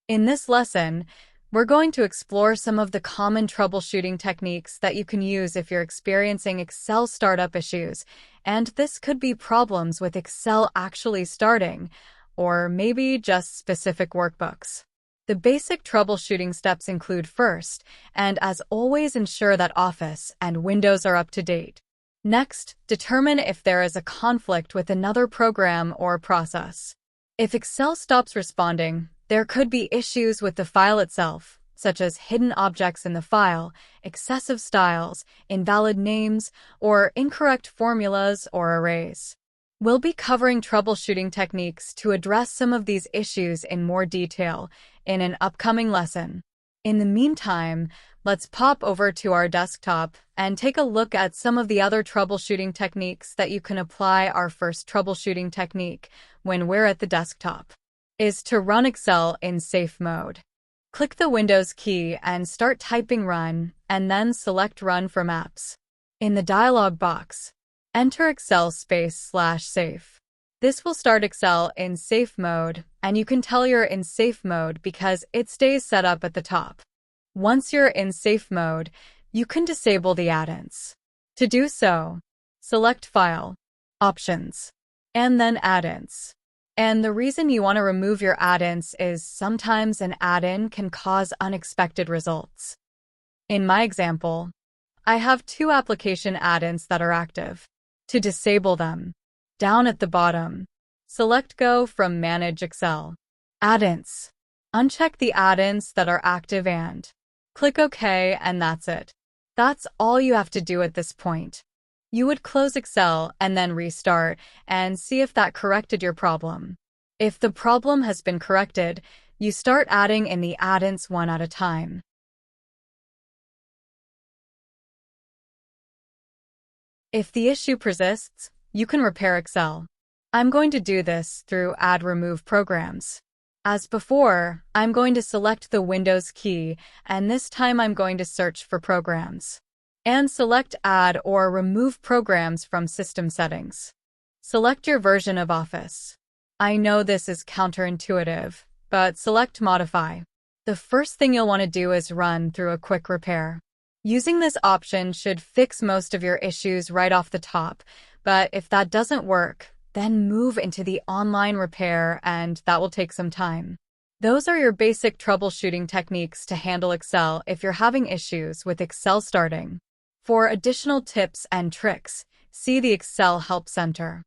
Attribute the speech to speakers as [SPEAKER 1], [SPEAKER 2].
[SPEAKER 1] In this lesson, we're going to explore some of the common troubleshooting techniques that you can use if you're experiencing Excel startup issues, and this could be problems with Excel actually starting, or maybe just specific workbooks. The basic troubleshooting steps include first, and as always, ensure that Office and Windows are up to date. Next, determine if there is a conflict with another program or process. If Excel stops responding, there could be issues with the file itself, such as hidden objects in the file, excessive styles, invalid names, or incorrect formulas or arrays. We'll be covering troubleshooting techniques to address some of these issues in more detail in an upcoming lesson. In the meantime, let's pop over to our desktop and take a look at some of the other troubleshooting techniques that you can apply. Our first troubleshooting technique, when we're at the desktop, is to run Excel in safe mode. Click the Windows key and start typing Run, and then select Run from Apps. In the dialog box, enter Excel /safe. This will start Excel in safe mode, and you can tell you're in safe mode because it stays set up at the top. Once you're in safe mode, you can disable the add-ins. To do so, select File, Options, and then Add-ins. And the reason you want to remove your add-ins is sometimes an add-in can cause unexpected results. In my example, I have 2 application add-ins that are active. To disable them, down at the bottom, select Go from Manage Excel. Add-ins. Uncheck the add-ins that are active and click OK, and that's it. That's all you have to do at this point. You would close Excel and then restart and see if that corrected your problem. If the problem has been corrected, you start adding in the add-ins one at a time. If the issue persists, you can repair Excel. I'm going to do this through Add Remove Programs. As before, I'm going to select the Windows key, and this time I'm going to search for Programs. And select Add or Remove Programs from System Settings. Select your version of Office. I know this is counterintuitive, but select Modify. The first thing you'll want to do is run through a quick repair. Using this option should fix most of your issues right off the top, but if that doesn't work, then move into the online repair, and that will take some time. Those are your basic troubleshooting techniques to handle Excel if you're having issues with Excel starting. For additional tips and tricks, see the Excel Help Center.